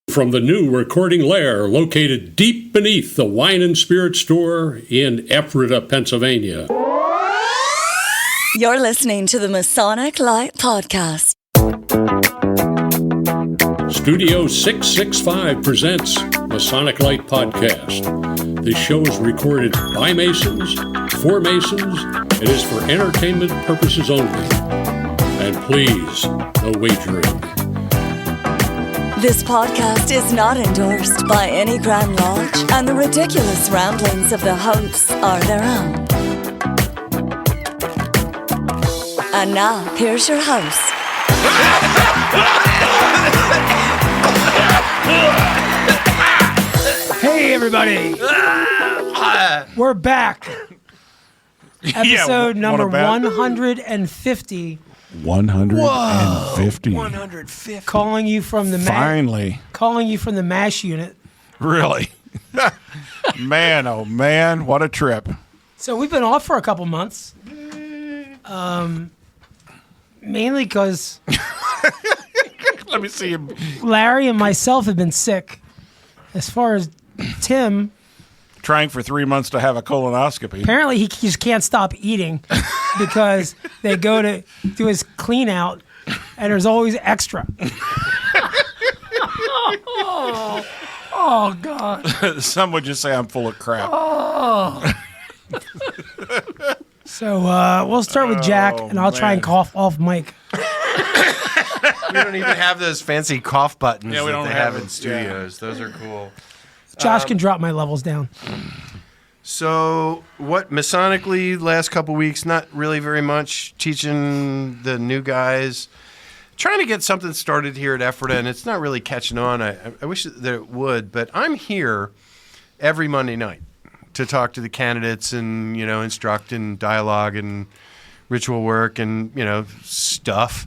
From the new recording lair located deep beneath the Wine and Spirit store in Ephrata, Pennsylvania. You're listening to the Masonic Light Podcast. Studio 665 presents Masonic Light Podcast. This show is recorded by Masons, for Masons, and is for entertainment purposes only. And please, no wagering. This podcast is not endorsed by any Grand Lodge, and the ridiculous ramblings of the hosts are their own. And now, here's your host. Hey, everybody. We're back. Episode number 150. 150. 150. Calling you from the Finally. Calling you from the MASH unit. Really? Man, oh man, what a trip. So we've been off for a couple months. Mainly because Let me see him. Larry and myself have been sick. As far as Tim, Trying for 3 months to have a colonoscopy. apparently he just can't stop eating because they go to do his clean out and there's always extra. Oh, God. Some would just say I'm full of crap. So we'll start with Jack, and I'll try and cough off Mike. We don't even have those fancy cough buttons Yeah, we that don't they have have in them. studios. Those are cool. Josh can drop my levels down. So, what Masonically last couple weeks? Not really very much. Teaching the new guys, trying to get something started here at Ephrata, and it's not really catching on. I wish that it would, but I'm here every Monday night to talk to the candidates and instruct and dialogue and ritual work and stuff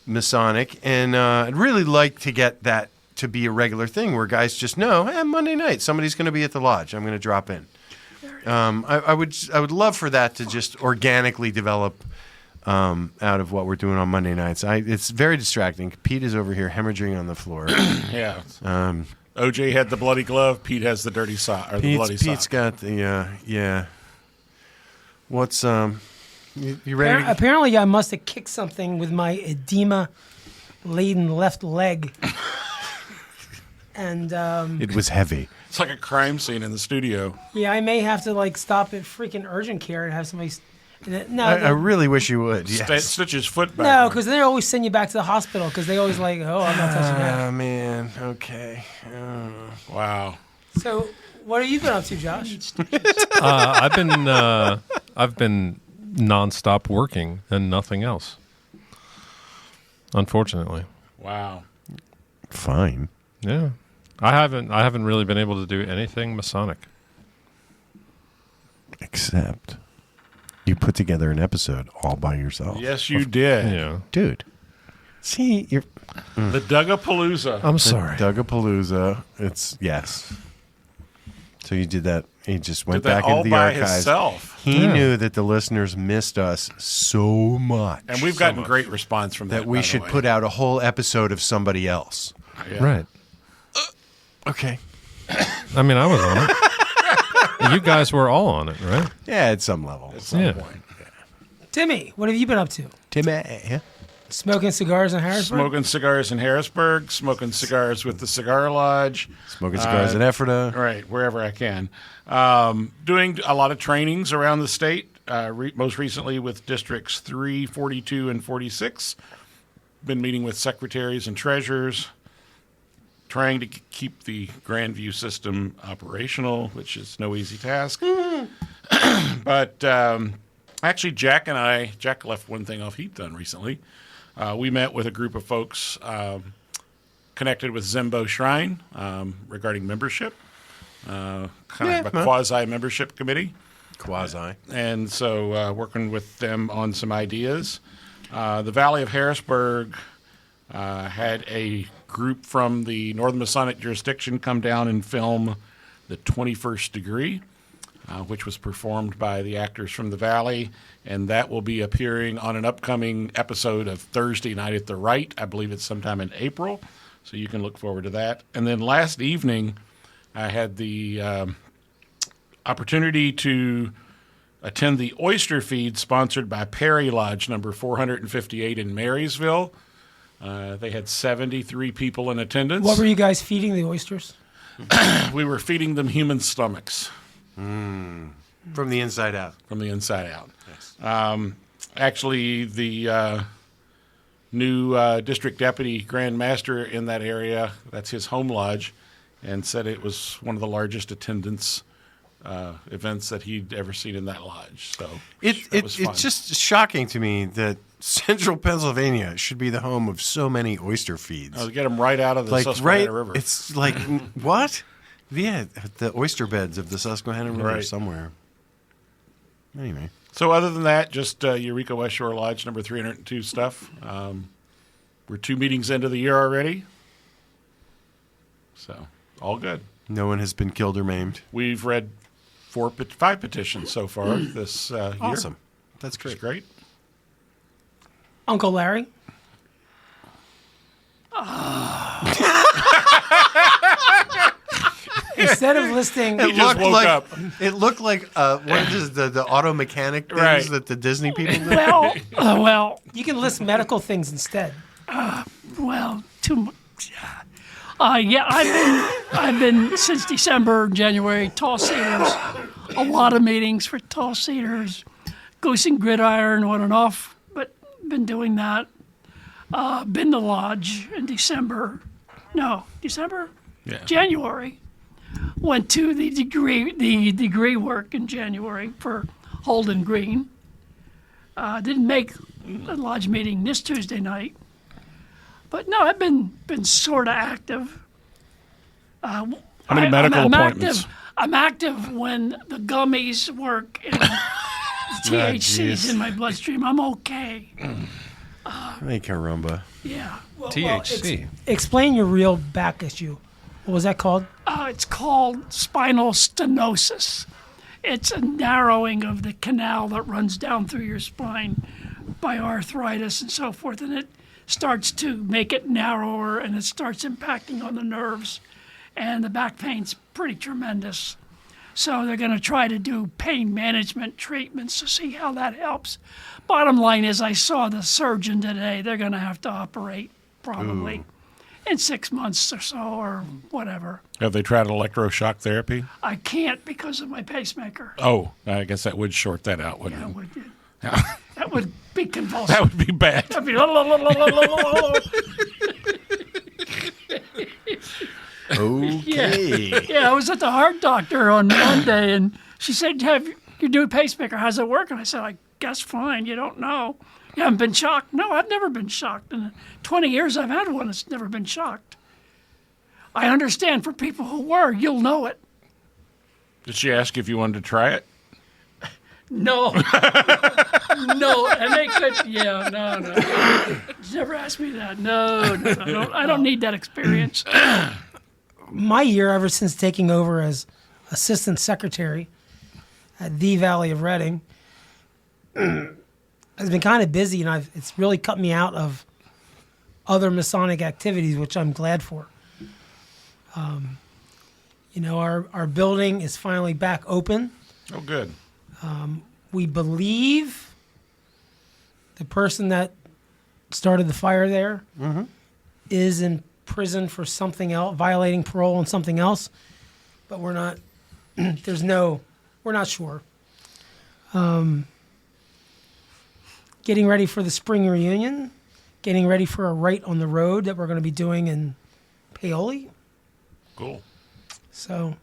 Masonic, and I'd really like to get that to be a regular thing where guys just know, hey, Monday night somebody's going to be at the lodge. I'm going to drop in. I would love for that to just organically develop out of what we're doing on Monday nights. It's very distracting. Pete is over here hemorrhaging on the floor. Yeah. OJ had the bloody glove. Pete has the dirty sock or the bloody sock. Pete's got the yeah. What's you ready? Apparently, I must have kicked something with my edema-laden left leg. And It was heavy. It's like a crime scene in the studio. yeah, I may have to stop at freaking urgent care and have somebody. I really wish you would. Yes. Stitch his foot back. No, because they always send you back to the hospital because they always I'm not touching that. Oh man. Okay. Wow. So, what have you been up to, Josh? I've been nonstop working and nothing else. Unfortunately. Wow. Fine. Yeah. I haven't really been able to do anything Masonic. Except you put together an episode all by yourself. Yes, you did. Yeah. Dude. See, you're The Dugapalooza. I'm sorry. Dugapalooza. It's yes. So you did that. He just went Did that back all into the by archives. himself. He knew that the listeners missed us so much. And we've gotten great response from that. that we should put out a whole episode of somebody else. Yeah. Right. Okay. I mean, I was on it. You guys were all on it, right? Yeah, at some level. At some Yeah. point. Timmy, what have you been up to? Timmy. Smoking cigars in Harrisburg? Smoking cigars in Harrisburg, smoking cigars with the Cigar Lodge. Smoking cigars in Ephrata. Right, wherever I can. Doing a lot of trainings around the state, most recently with Districts 3, 42, and 46. Been meeting with secretaries and treasurers, trying to keep the Grandview system operational, which is no easy task. But actually, Jack left one thing off he'd done recently. We met with a group of folks connected with Zembo Shrine regarding membership, kind of a quasi-membership committee. Quasi. And so working with them on some ideas. The Valley of Harrisburg had a group from the Northern Masonic jurisdiction come down and film the 21st Degree, which was performed by the actors from the Valley, and that will be appearing on an upcoming episode of Thursday Night at the Right. I believe it's sometime in April. So you can look forward to that. And then last evening, I had the opportunity to attend the oyster feed sponsored by Perry Lodge number 458 in Marysville. They had 73 people in attendance. What were you guys feeding the oysters? We were feeding them human stomachs. From the inside out. From the inside out. Yes. Actually, the new district deputy grand master in that area, that's his home lodge, and said it was one of the largest attendance events that he'd ever seen in that lodge. So that was fun. It's just shocking to me that Central Pennsylvania should be the home of so many oyster feeds. To get them right out of the Susquehanna River. It's like, what? Yeah, the oyster beds of the Susquehanna River Right. somewhere. Anyway. So other than that, just Eureka West Shore Lodge number 302 stuff. We're 2 meetings into the year already. So all good. No one has been killed or maimed. We've read 5 petitions so far this year. Awesome. That's Which is great. great. Uncle Larry? Instead of listing, He just woke up. It looked like what is the auto mechanic things Right. that the Disney people do. Well, you can list medical things instead. too much. Yeah, I've been since December, January. Tall Cedars, a lot of meetings for Tall Cedars, Goose and Gridiron on and off, but been doing that. Been to Lodge in December. Yeah. January. Went to the degree work in January for Holden Green. Didn't make a Lodge meeting this Tuesday night. But no, I've been sort of active. How many medical appointments? I'm active when the gummies work and the THC's in my bloodstream. I'm okay. Hey, caramba. Yeah. THC. Explain your real back issue. What was that called? It's called spinal stenosis. It's a narrowing of the canal that runs down through your spine by arthritis and so forth, and it starts to make it narrower, and it starts impacting on the nerves, and the back pain's pretty tremendous. So they're going to try to do pain management treatments to see how that helps. Bottom line is, I saw the surgeon today. They're going to have to operate probably in 6 months or so, or whatever. Have they tried electroshock therapy? I can't because of my pacemaker. Oh, I guess that would short that out, wouldn't That it? would, that would be convulsive. That would be bad. That'd be Okay. Yeah, I was at the heart doctor on Monday, and she said, "Have you do a pacemaker? How's it working?" I said, "I guess fine. You don't know. You haven't been shocked?" "No, I've never been shocked. In the 20 years I've had one, it's never been shocked." I understand for people who were, you'll know it. Did she ask if you wanted to try it? No. No, and they could, no. Never asked me that. No, I don't need that experience. My year, ever since taking over as assistant secretary at the Valley of Reading, has been kind of busy, and it's really cut me out of other Masonic activities, which I'm glad for. Our building is finally back open. Oh, good. We believe the person that started the fire there is in prison for something else, violating parole and something else, but we're not. We're not sure. Getting ready for the spring reunion, getting ready for a Right on the Road that we're going to be doing in Paoli. Cool. So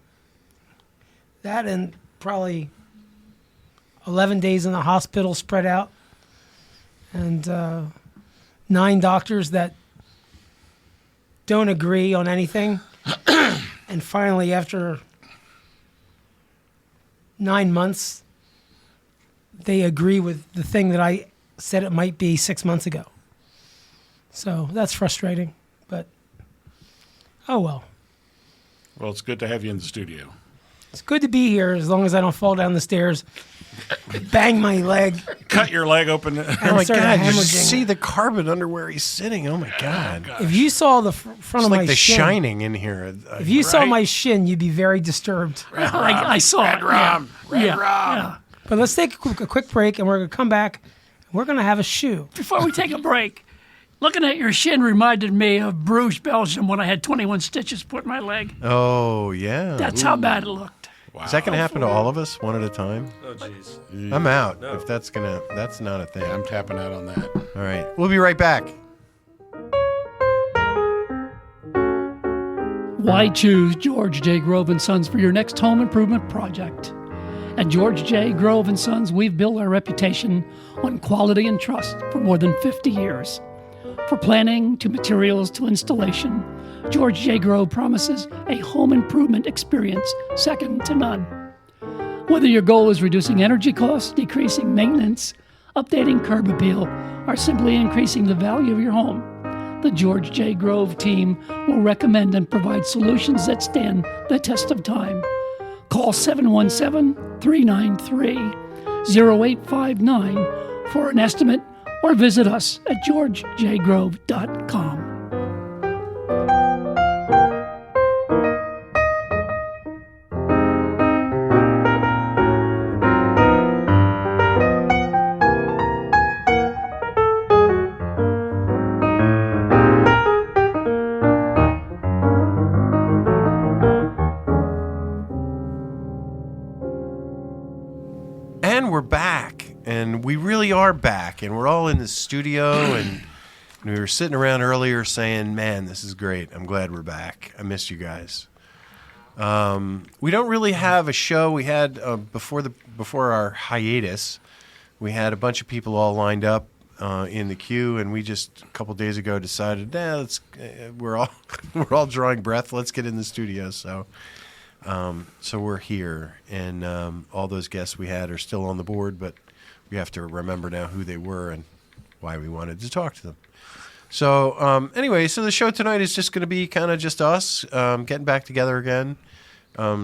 that, and probably 11 days in the hospital spread out, and 9 doctors that don't agree on anything. And finally, after 9 months, they agree with the thing that I said it might be 6 months ago. So that's frustrating, but oh well. Well, it's good to have you in the studio. It's good to be here as long as I don't fall down the stairs, bang my leg. Cut your leg open. Oh my start God! You hemorrhaging. see the carpet under where he's sitting. Oh my God! If you saw the front It's of like my The shin, Shining in here. if you saw Right? my shin, you'd be very disturbed. I saw Red it. rum. Red yeah. rum. Yeah. But let's take a quick break, and we're going to come back. And we're going to have a shoe. Before we take a break, looking at your shin reminded me of Bruges, Belgium, when I had 21 stitches put in my leg. Oh yeah. That's how bad it looked. Is that going to happen to all of us one at a time? Oh, jeez. I'm out. If that's not a thing. I'm tapping out on that. All right. We'll be right back. Why choose George J. Grove & Sons for your next home improvement project? At George J. Grove & Sons, we've built our reputation on quality and trust for more than 50 years. For planning to materials to installation, George J. Grove promises a home improvement experience second to none. Whether your goal is reducing energy costs, decreasing maintenance, updating curb appeal, or simply increasing the value of your home, the George J. Grove team will recommend and provide solutions that stand the test of time. Call 717-393-0859 for an estimate or visit us at georgejgrove.com. And we're back, and we really are back, and we're all in the studio, and we were sitting around earlier saying, man, this is great. I'm glad we're back. I missed you guys. We don't really have a show. We had, before our hiatus, we had a bunch of people all lined up in the queue, and we just, a couple days ago, decided, we're all drawing breath. Let's get in the studio, so we're here, and all those guests we had are still on the board, but we have to remember now who they were and why we wanted to talk to them. So anyway, so the show tonight is just going to be kind of just us getting back together again.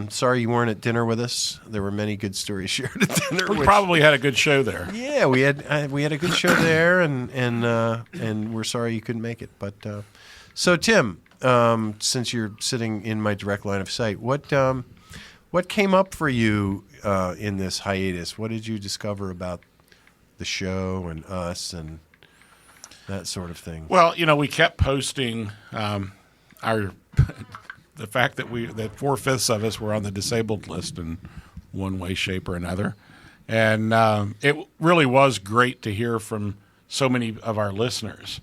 Sorry you weren't at dinner with us. There were many good stories shared at dinner. We probably had a good show there. Yeah, we had a good show there, and we're sorry you couldn't make it. But so Tim, since you're sitting in my direct line of sight, what came up for you in this hiatus? What did you discover about the show and us and that sort of thing? Well, we kept posting the fact that 4/5 of us were on the disabled list in one way, shape, or another, and it really was great to hear from so many of our listeners.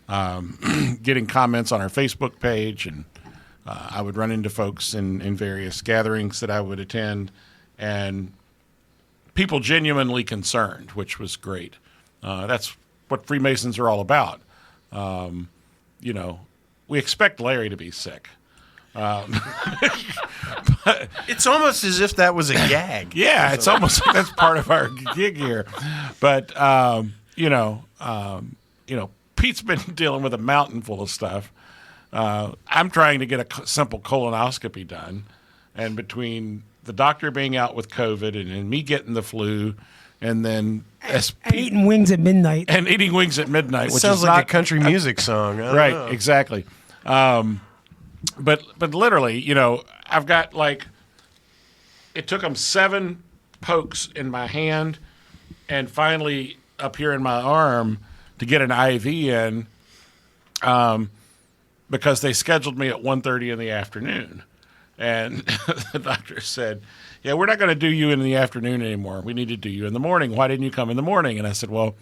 Getting comments on our Facebook page, and I would run into folks in various gatherings that I would attend, and people genuinely concerned, which was great. That's what Freemasons are all about. We expect Larry to be sick. It's almost as if that was a gag. Yeah, it's almost like that's part of our gig here. But, Pete's been dealing with a mountain full of stuff. I'm trying to get a simple colonoscopy done. And between the doctor being out with COVID and me getting the flu, and then Eating wings at midnight. and eating wings at midnight, which Sounds is like not a country music song. I don't right, know. exactly. But literally, I've got it took them 7 pokes in my hand, and finally up here in my arm to get an IV in, because they scheduled me at 1:30 in the afternoon, and the doctor said, "Yeah, we're not going to do you in the afternoon anymore. We need to do you in the morning. Why didn't you come in the morning?" And I said, "Well,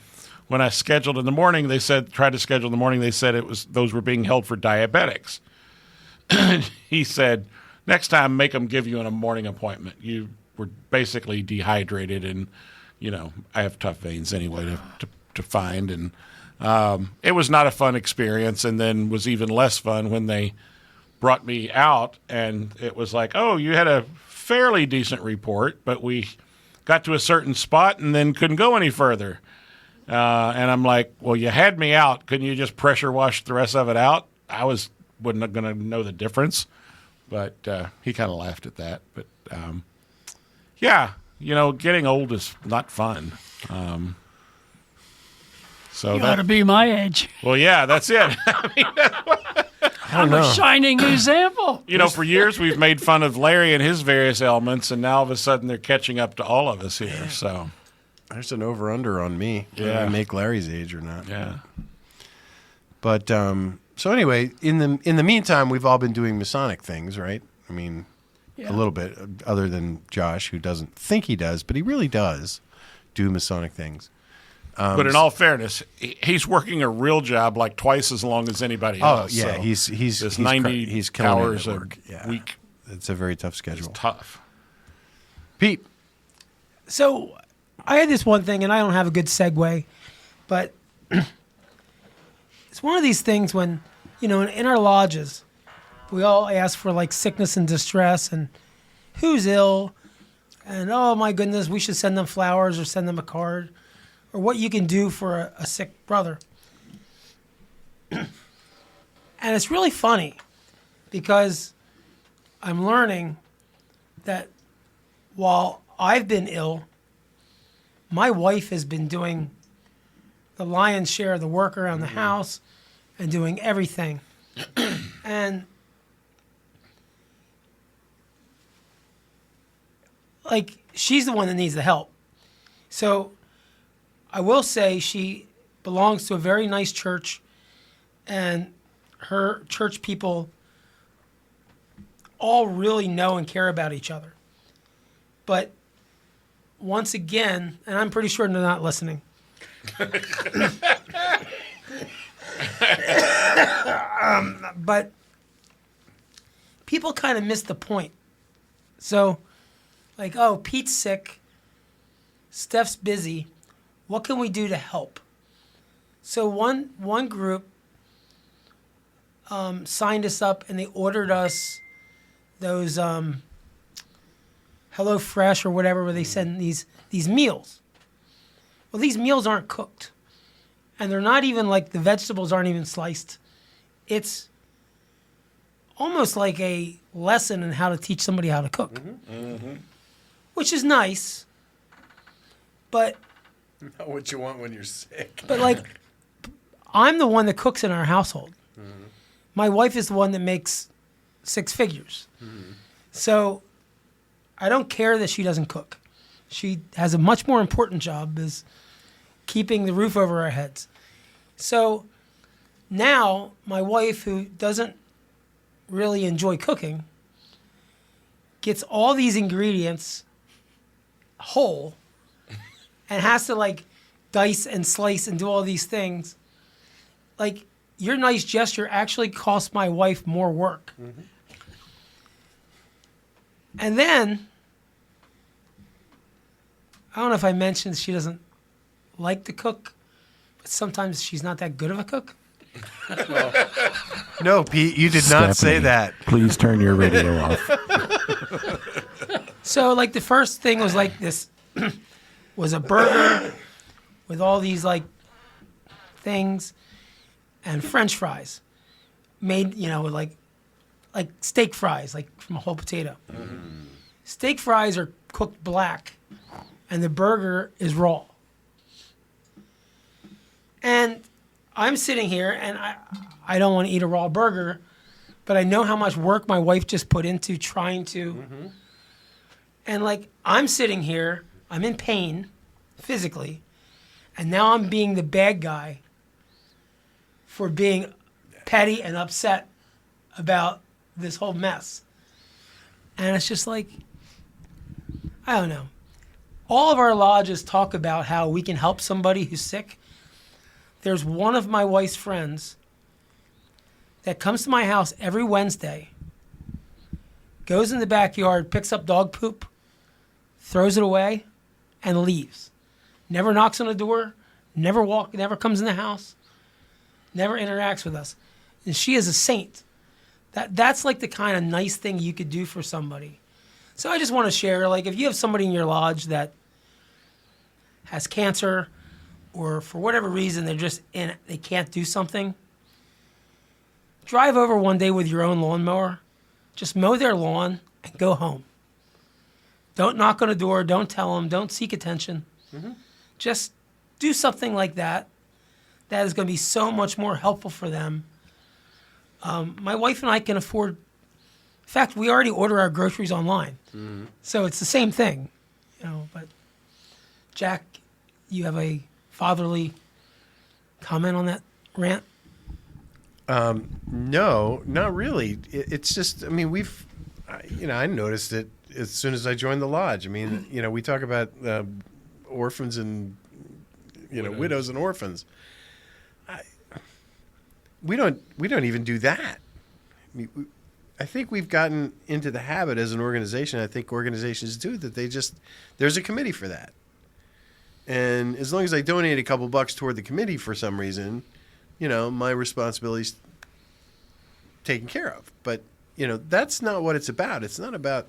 when I scheduled in the morning, they said tried to schedule in the morning. They said those were being held for diabetics." He said, "Next time, make them give you a morning appointment. You were basically dehydrated, and I have tough veins anyway to find." And it was not a fun experience, and then was even less fun when they brought me out, and it was like, "Oh, you had a fairly decent report, but we got to a certain spot and then couldn't go any further." And I'm like, "Well, you had me out. Couldn't you just pressure wash the rest of it out?" I wasn't going to know the difference But he kind of laughed at that. But yeah, getting old is not fun. So You ought to be my age. well, yeah, that's it. I'm a shining example. For years we've made fun of Larry and his various ailments, and now all of a sudden they're catching up to all of us here. So There's an over-under on me. Whether Yeah. I make Larry's age or not. yeah, But so anyway, in the meantime, we've all been doing Masonic things, right? I mean, Yeah. a little bit, other than Josh, who doesn't think he does, but he really does do Masonic things. but in all fairness, he's working a real job like twice as long as anybody Oh else. yeah, so he's this 90 he's killing it hours at a work. Yeah. week It's a very tough is schedule. tough. Pete, So I had this one thing, and I don't have a good segue, but it's one of these things when, in our lodges, we all ask for like sickness and distress and who's ill, and oh my goodness, we should send them flowers or send them a card, or what you can do for a sick brother. And it's really funny because I'm learning that while I've been ill, my wife has been doing the lion's share of the work around the house and doing everything. And like, she's the one that needs the help. So I will say she belongs to a very nice church, and her church people all really know and care about each other. But once again, and I'm pretty sure they're not listening. But people kind of miss the point. So, like, oh, Pete's sick, Steph's busy. What can we do to help? So one group signed us up, and they ordered us those Hello Fresh or whatever, where they send these meals. Well, these meals aren't cooked, and they're not even like, the vegetables aren't even sliced. It's almost like a lesson in how to teach somebody how to cook, which is nice. But not what you want when you're sick. But like, I'm the one that cooks in our household. My wife is the one that makes six figures. So I don't care that she doesn't cook. She has a much more important job, is keeping the roof over our heads. So now my wife, who doesn't really enjoy cooking, gets all these ingredients whole and has to like dice and slice and do all these things. Like, your nice gesture actually costs my wife more work. And then, I don't know if I mentioned she doesn't like to cook, but sometimes she's not that good of a cook. No, Pete, you did not say that. Please turn your radio off. So, like, the first thing was like this was a burger with all these like things and French fries made, with like steak fries, like from a whole potato. Steak fries are cooked black, and the burger is raw. And I'm sitting here, and I don't want to eat a raw burger, but I know how much work my wife just put into trying to. And like, I'm sitting here, I'm in pain physically, and now I'm being the bad guy for being petty and upset about this whole mess. And it's just like, I don't know. All of our lodges talk about how we can help somebody who's sick. There's one of my wife's friends that comes to my house every Wednesday, goes in the backyard, picks up dog poop, throws it away, and leaves. Never knocks on the door, never comes in the house, never interacts with us. And she is a saint. That's like the kind of nice thing you could do for somebody. So I just want to share, like, if you have somebody in your lodge that has cancer, or for whatever reason they can't do something, drive over one day with your own lawnmower just mow their lawn and go home. Don't knock on a door. Don't tell them. Don't seek attention. Just do something like that. That is going to be so much more helpful for them. My wife and I can afford. In fact, we already order our groceries online, so it's the same thing, But Jack, you have a fatherly comment on that rant? No, not really. It's just, I mean, I noticed it as soon as I joined the lodge. I mean, we talk about orphans and, widows and orphans. We don't even do that. I think we've gotten into the habit as an organization. I think organizations do that. There's a committee for that. And as long as I donate a couple bucks toward the committee for some reason, my responsibility's taken care of. But, that's not what it's about. It's not about,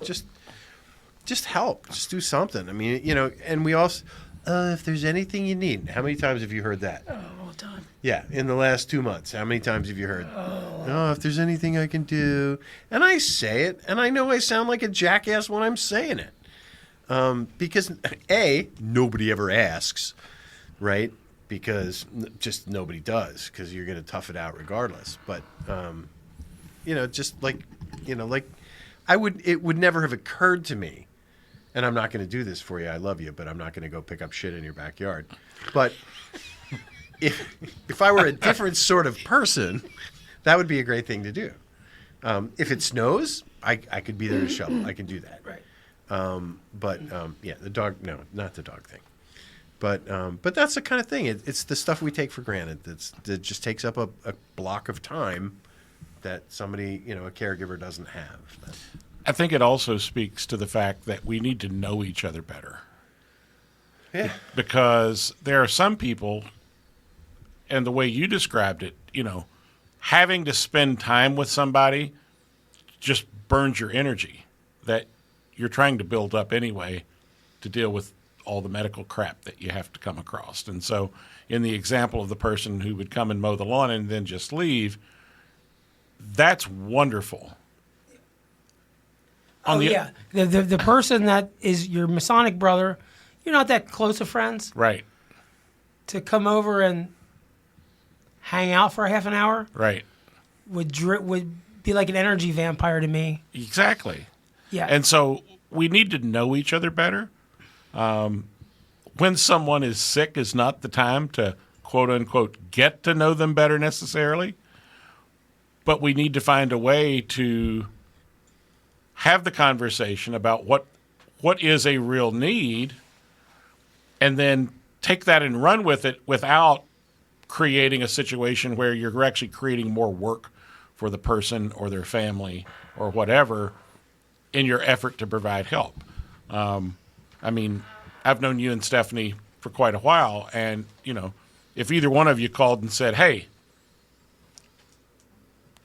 just help. Just do something. I mean, and we also, if there's anything you need. How many times have you heard that? All the time. Yeah, in the last 2 months. How many times have you heard? Oh, if there's anything I can do. And I say it, and I know I sound like a jackass when I'm saying it. Because, A, nobody ever asks, right? Because just nobody does, because you're going to tough it out regardless. But, just like, it would never have occurred to me, and I'm not going to do this for you, I love you, but I'm not going to go pick up shit in your backyard. But if I were a different sort of person, that would be a great thing to do. If it snows, I could be there to shovel. I can do that. Right. The dog, no, not the dog thing. But that's the kind of thing. It's the stuff we take for granted. That just takes up a block of time that somebody, a caregiver doesn't have. I think it also speaks to the fact that we need to know each other better. Yeah. Because there are some people, and the way you described it, having to spend time with somebody just burns your energy that you're trying to build up anyway to deal with all the medical crap that you have to come across. And so in the example of the person who would come and mow the lawn and then just leave, that's wonderful. The person that is your Masonic brother, you're not that close of friends. Right. To come over and hang out for a half an hour, right, would be like an energy vampire to me. Exactly. Yeah. And so we need to know each other better. When someone is sick is not the time to, quote unquote, get to know them better necessarily. But we need to find a way to have the conversation about what is a real need, and then take that and run with it without creating a situation where you're actually creating more work for the person or their family or whatever in your effort to provide help. I mean, I've known you and Stephanie for quite a while, and, if either one of you called and said, hey,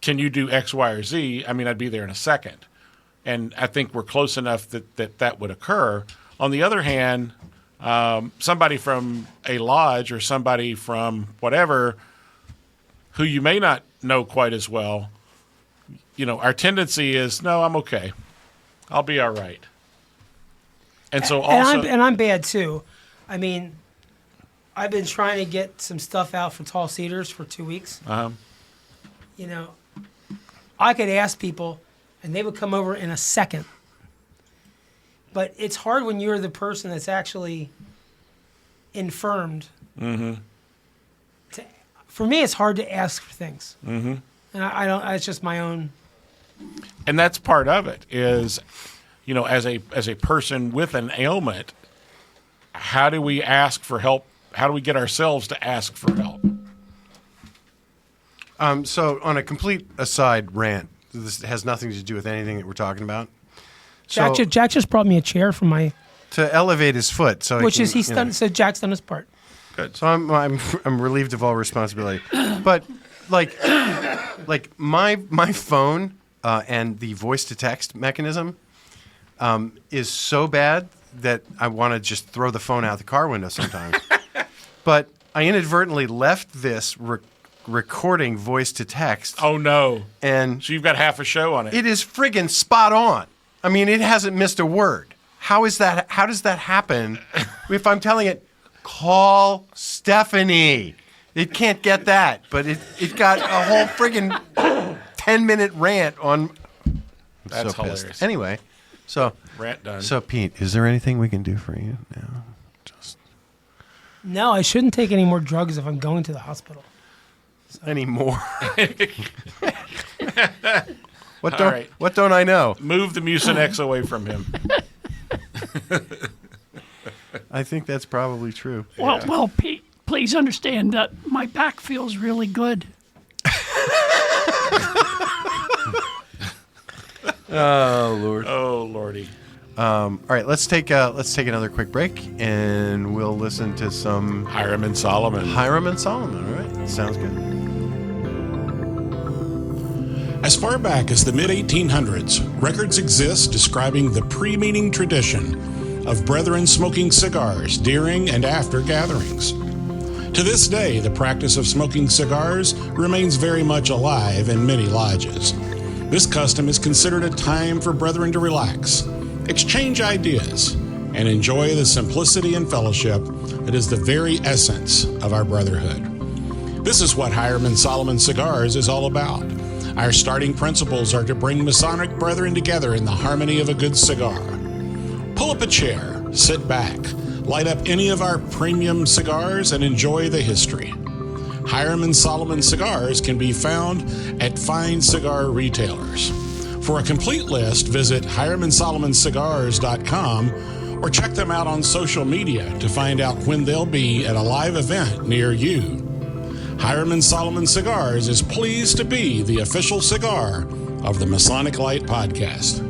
can you do X, Y, or Z? I mean, I'd be there in a second. And I think we're close enough that would occur. On the other hand, somebody from a lodge or somebody from whatever who you may not know quite as well, our tendency is, no, I'm okay. I'll be all right. And so also... And I'm bad, too. I mean, I've been trying to get some stuff out for Tall Cedars for 2 weeks. I could ask people, and they would come over in a second. But it's hard when you're the person that's actually infirmed. Mm-hmm. For me, it's hard to ask for things. Mm-hmm. And I don't. It's just my own. And that's part of it. Is, as a person with an ailment, how do we ask for help? How do we get ourselves to ask for help? So on a complete aside rant, this has nothing to do with anything that we're talking about. Jack just brought me a chair from my... To elevate his foot. So he's done, so Jack's done his part. Good. So I'm relieved of all responsibility. But like my phone and the voice to text mechanism is so bad that I want to just throw the phone out the car window sometimes. But I inadvertently left this recording voice to text. Oh, no. And So you've got half a show on it. it is friggin' spot on. I mean, it hasn't missed a word. How does that happen if I'm telling it, call Stephanie? It can't get that, but it got a whole friggin' 10-minute rant on. That's so pissed. hilarious. Anyway, so Rant done. So Pete, is there anything we can do for you now? No, I shouldn't take any more drugs if I'm going to the hospital. Anymore? What All don't right. What don't I know? Move the Mucinex away from him. I think that's probably true. Well, Pete, please understand that my back feels really good. Oh Lord. Oh, Lordy. All right, let's take another quick break, and we'll listen to some Hiram and Solomon. Hiram and Solomon. All right, sounds good. As far back as the mid-1800s, records exist describing the pre-meeting tradition of brethren smoking cigars during and after gatherings. To this day, the practice of smoking cigars remains very much alive in many lodges. This custom is considered a time for brethren to relax, exchange ideas, and enjoy the simplicity and fellowship that is the very essence of our brotherhood. This is what Hiram and Solomon Cigars is all about. Our starting principles are to bring Masonic brethren together in the harmony of a good cigar. Pull up a chair, sit back, light up any of our premium cigars, and enjoy the history. Hiram and Solomon Cigars can be found at fine cigar retailers. For a complete list, visit HiramandSolomonCigars.com or check them out on social media to find out when they'll be at a live event near you. Hiram and Solomon Cigars is pleased to be the official cigar of the Masonic Light Podcast.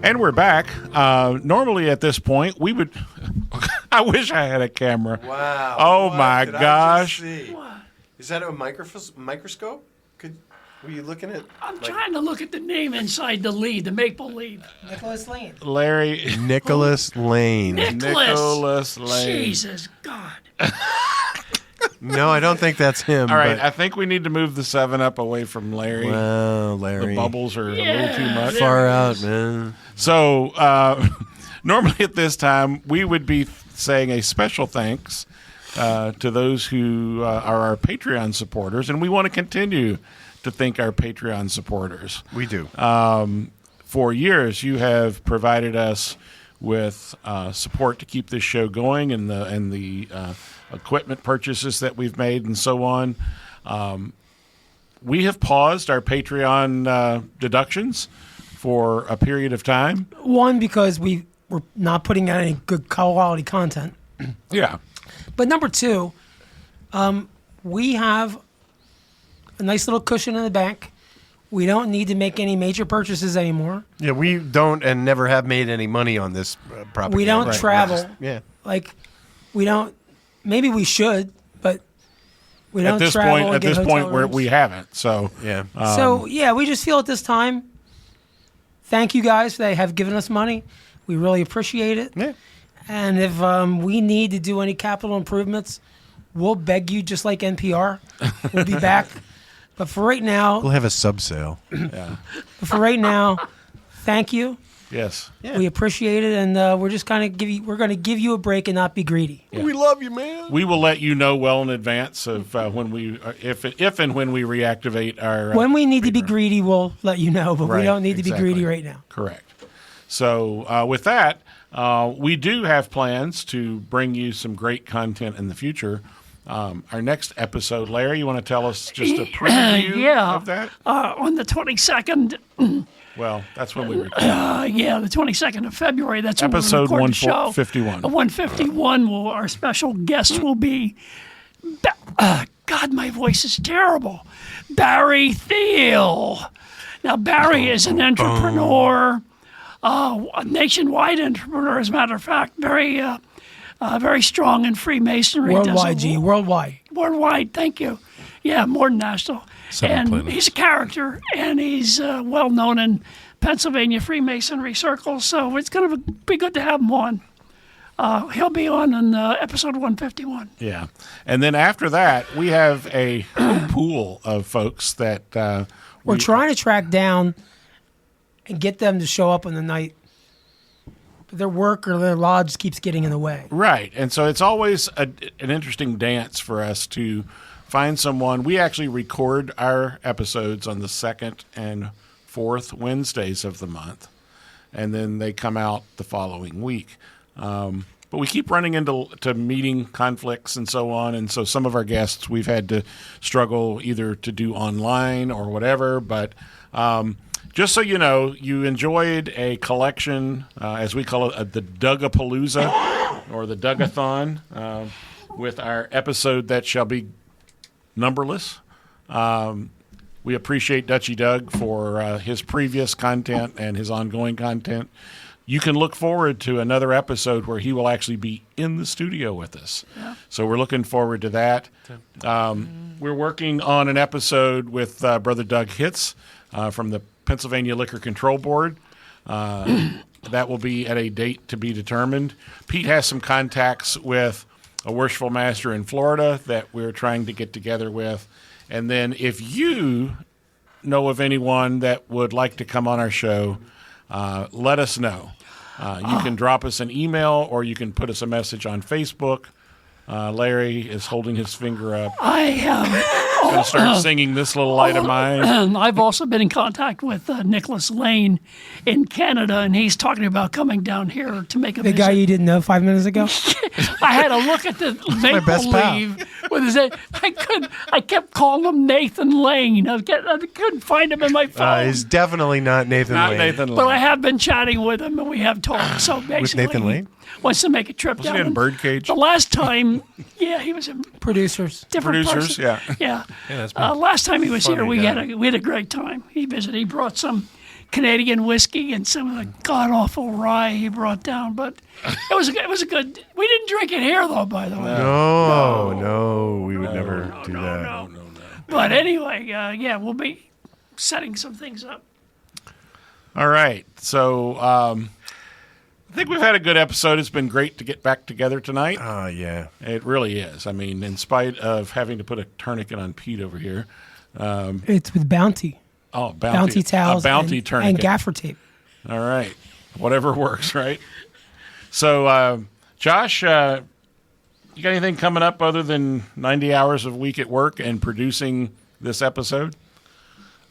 And we're back. Normally at this point, we would... I wish I had a camera. Wow. Oh, what my did I gosh. just see? Is that a microscope? Were you looking at? I'm trying to look at the name inside the lead, the maple lead. Nicholas Lane. Larry... Nicholas Lane. Nicholas Lane. Jesus, God. No, I don't think that's him. All right, but- I think we need to move the 7-Up away from Larry. Wow, Larry. The bubbles are a little too much. Far out, man. So, normally at this time, we would be saying a special thanks to those who are our Patreon supporters, and we want to continue to thank our Patreon supporters. We do. For years, you have provided us with support to keep this show going, and the equipment purchases that we've made, and so on. We have paused our Patreon deductions for a period of time. One, because we were not putting out any good quality content. Yeah. But number two, we have a nice little cushion in the bank. We don't need to make any major purchases anymore. Yeah, we don't and never have made any money on this property. We don't travel. Yeah. Like, we don't. Maybe we should, but we don't At this travel. point, and at get this hotel point, rooms. we haven't. So Yeah. So yeah, we just feel at this time. Thank you guys that have given us money. We really appreciate it. Yeah. And if we need to do any capital improvements, we'll beg you, just like NPR. We'll be back. But for right now, We'll have a sub sale. Thank you. yes. We appreciate it, and we're just kind of we're going to give you a break and not be greedy. We love you, man. We will let you know well in advance of when we, if and when we reactivate our. When we need to be greedy, we'll let you know, but we Right, don't need to be exactly. greedy right now. Correct. So with that, we do have plans to bring you some great content in the future. Our next episode, Larry, you want to tell us just a preview Yeah. of that? On the 22nd, Well, that's when we record. the 22nd of February, that's when Episode we record the show. 151. 151, our special guest will be, God, my voice is terrible, Barry Thiel. Now, Barry is an entrepreneur, a nationwide entrepreneur, as a matter of fact, very strong in Freemasonry. Worldwide, G. Worldwide. Worldwide, thank you. Yeah, more than national. And planets. he's a character, and he's well known in Pennsylvania Freemasonry circles, so it's going to be good to have him on. He'll be on episode 151. Yeah. And then after that, we have a pool of folks that We're trying to track down and get them to show up on the night. But their work or their lodge keeps getting in the way. Right. And so it's always an interesting dance for us to find someone. We actually record our episodes on the second and fourth Wednesdays of the month, and then they come out the following week. But we keep running into meeting conflicts and so on, and so some of our guests we've had to struggle either to do online or whatever. But just so you know, you enjoyed a collection, as we call it, the Dugapalooza or the Dugathon, with our episode that shall be numberless. We appreciate Dutchy Doug for his previous content and his ongoing content. You can look forward to another episode where he will actually be in the studio with us. Yeah. So we're looking forward to that. We're working on an episode with Brother Doug Hitz from the Pennsylvania Liquor Control Board. That will be at a date to be determined. Pete has some contacts with a worshipful master in Florida that we're trying to get together with. And then if you know of anyone that would like to come on our show, let us know. You can drop us an email or you can put us a message on Facebook. Larry is holding his finger up. I have. Going to start singing This Little Light of Mine. I've also been in contact with Nicholas Lane in Canada, and he's talking about coming down here to make a The visit. guy you didn't know 5 minutes ago? I had to look at the maple leaf with his name. I kept calling him Nathan Lane. I couldn't find him in my phone. He's definitely not Nathan Not Lane. Nathan Lane. But I have been chatting with him, and we have talked. So basically, Nathan Lane? he wants to make a trip Wasn't down. he in Birdcage? The last time, yeah, he was a Producers. different Producers, person. yeah. Yeah. that's Last time he was here, we guy. had a great time. He visited. He brought some Canadian whiskey and some of the god awful rye he brought down. But it was a good. We didn't drink it here though, by the way. No, we would never do that. No. But anyway, yeah, we'll be setting some things up. All right. So I think we've had a good episode. It's been great to get back together tonight. Yeah. It really is. I mean, in spite of having to put a tourniquet on Pete over here. It's with Bounty. Oh, Bounty towels A bounty and tourniquet. gaffer tape. All right. Whatever works, right? So, Josh, you got anything coming up other than 90 hours a week at work and producing this episode?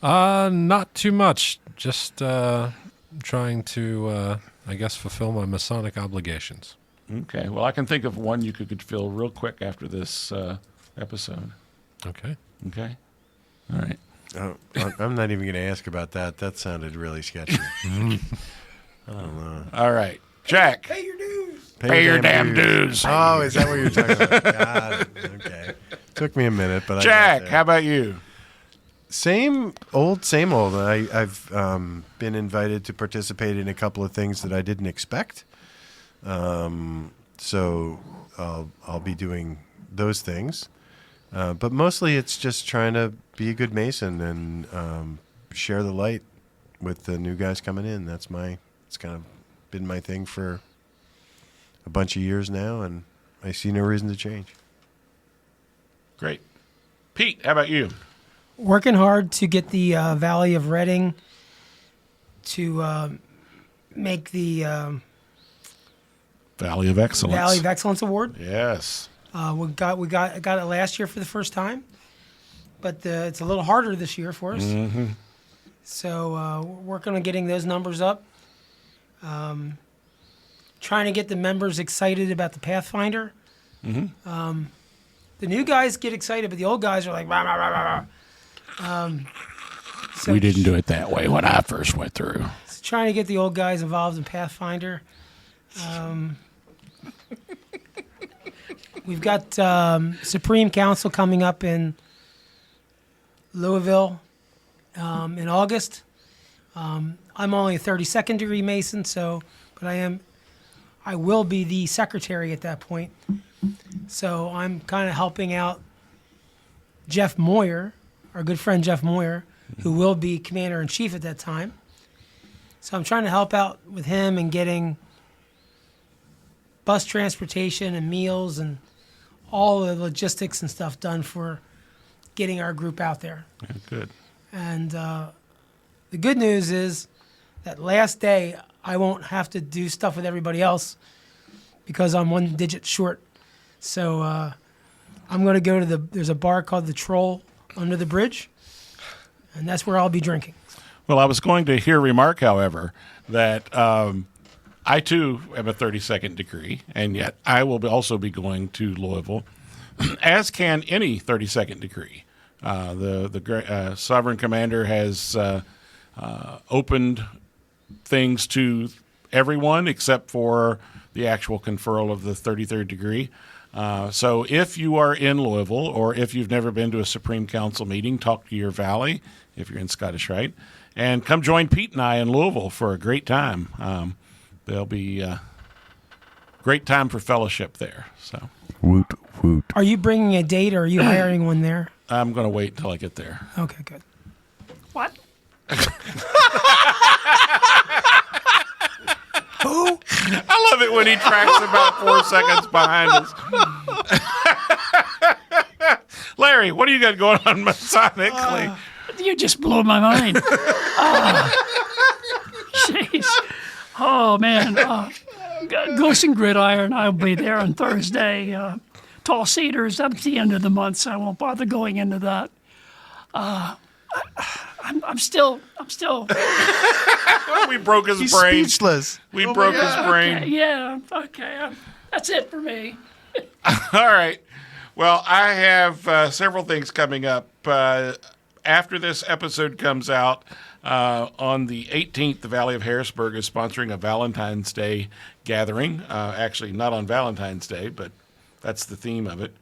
Not too much. Just trying to, I guess, fulfill my Masonic obligations. Okay. Well, I can think of one you could fill real quick after this episode. Okay. Okay? All right. Oh, I'm not even going to ask about that. That sounded really sketchy. I don't know. All right. Jack. Pay your dues. Pay your damn dues. Oh, is that what you're talking about? Got it. Okay. Took me a minute, but Jack, I how about you? Same old, same old. I've been invited to participate in a couple of things that I didn't expect. So I'll be doing those things. But mostly it's just trying to be a good Mason and share the light with the new guys coming in. It's kind of been my thing for a bunch of years now, and I see no reason to change. Great. Pete, how about you? Working hard to get the Valley of Reading to make the Valley of Excellence. Valley of Excellence Award. Yes. We got it last year for the first time, but it's a little harder this year for us. Mm-hmm. So we're working on getting those numbers up. Trying to get the members excited about the Pathfinder. Mm-hmm. The new guys get excited, but the old guys are like, rah, rah, rah, rah, rah. So We didn't do it that way when I first went through. trying to get the old guys involved in Pathfinder. We've got Supreme Council coming up in Louisville in August. I'm only a 32nd degree Mason, but I will be the secretary at that point. So I'm kind of helping out Jeff Moyer, our good friend Jeff Moyer, who will be commander-in-chief at that time. So I'm trying to help out with him and getting bus transportation and meals and all the logistics and stuff done for getting our group out there. Yeah, good. And the good news is that last day I won't have to do stuff with everybody else because I'm one digit short. So I'm going to go to there's a bar called The Troll under the bridge, and that's where I'll be drinking. Well, I was going to here remark, however, that I too am a 32nd degree, and yet I will also be going to Louisville, as can any 32nd degree. The Sovereign Commander has opened things to everyone except for the actual conferral of the 33rd degree. So if you are in Louisville, or if you've never been to a Supreme Council meeting, talk to your Valley, if you're in Scottish Rite, and come join Pete and I in Louisville for a great time. There'll be a great time for fellowship there. So, Woot, woot. Are you bringing a date, or are you hiring one there? I'm going to wait until I get there. Okay, good. What? Who? I love it when he tracks about 4 seconds behind us. Larry, what do you got going on Masonically? You just blew my mind. Jeez. Oh, man. Goose and Gridiron, I'll be there on Thursday. Tall Cedars, that's the end of the month, so I won't bother going into that. I'm still. We broke his He's brain. speechless. We broke his brain. Okay, yeah, okay. That's it for me. All right. Well, I have several things coming up. After this episode comes out, on the 18th, the Valley of Harrisburg is sponsoring a Valentine's Day gathering. Actually, not on Valentine's Day, but that's the theme of it.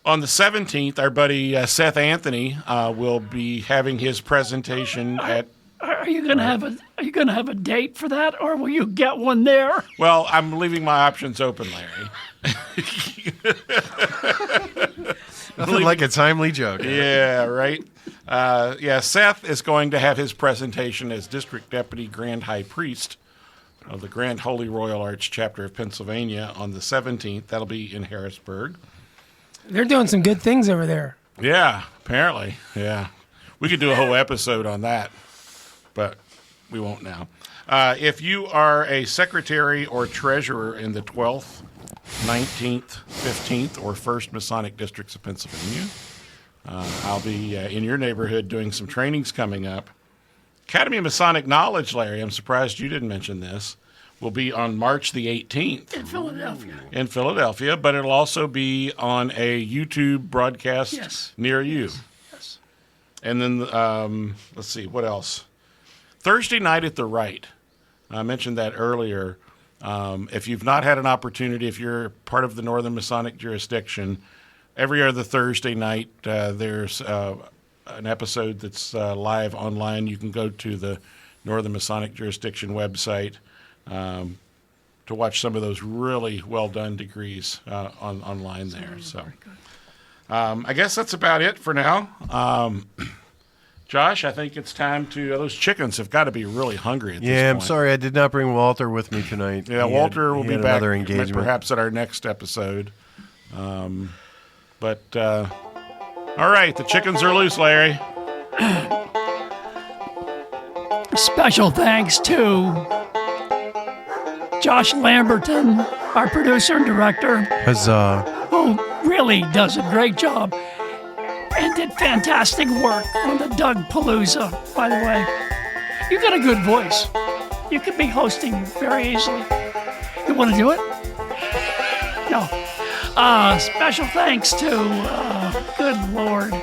On the 17th, our buddy Seth Anthony will be having his presentation at. Are you gonna have a date for that, or will you get one there? Well, I'm leaving my options open, Larry. Nothing like a timely joke. Yeah, right. Seth is going to have his presentation as District Deputy Grand High Priest of the Grand Holy Royal Arch Chapter of Pennsylvania on the 17th. That'll be in Harrisburg. They're doing some good things over there. Yeah, apparently. Yeah. We could do a whole episode on that, but we won't now. If you are a secretary or treasurer in the 12th, 19th, 15th, or 1st Masonic Districts of Pennsylvania, I'll be in your neighborhood doing some trainings coming up. Academy of Masonic Knowledge, Larry, I'm surprised you didn't mention this, will be on March the 18th. In Philadelphia, but it'll also be on a YouTube broadcast near you. Yes. And then, let's see, what else? Thursday night at the Rite. I mentioned that earlier. If you've not had an opportunity, if you're part of the Northern Masonic jurisdiction, every other Thursday night there's an episode that's live online. You can go to the Northern Masonic jurisdiction website to watch some of those really well-done degrees online there. So I guess that's about it for now. Josh, I think it's time to. Those chickens have got to be really hungry at this point. Yeah, I'm sorry I did not bring Walter with me tonight. Yeah, Walter will be back another engagement. perhaps at our next episode. But all right, the chickens are loose, Larry. Special thanks to Josh Lamberton, our producer and director, Huzzah. who really does a great job and did fantastic work on the Doug Palooza, by the way. You got a good voice. You could be hosting very easily. You want to do it? No. Special thanks to, good Lord,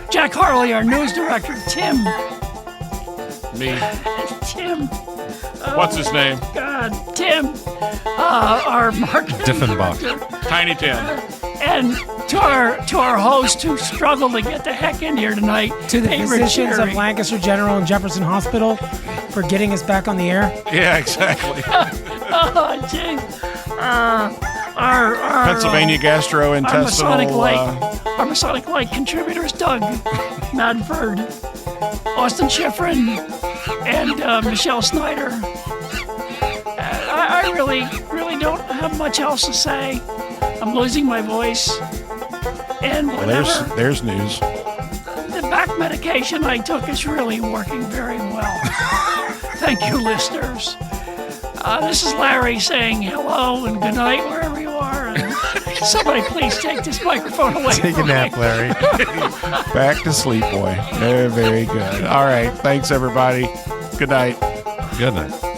Jack Harley, our news director, Tim. Me. Tim. What's his name? God, Tim. Our marketing Diffenbach. director. Tiny Tim. And to our host who struggled to get the heck in here tonight, To the Avery physicians of Cherry. Lancaster General and Jefferson Hospital for getting us back on the air. Yeah, exactly. Oh, jeez. Our Pennsylvania gastrointestinal. Our Masonic Light contributors, Doug Madford, Austin Schifrin, and Michelle Snyder. I really don't have much else to say. I'm losing my voice. And whatever. There's news. The back medication I took is really working very well. Thank you, listeners. This is Larry saying hello and good night wherever you are. And somebody please take this microphone away Take a from nap, me. Larry. Back to sleep, boy. Very, very good. All right. Thanks, everybody. Good night. Good night.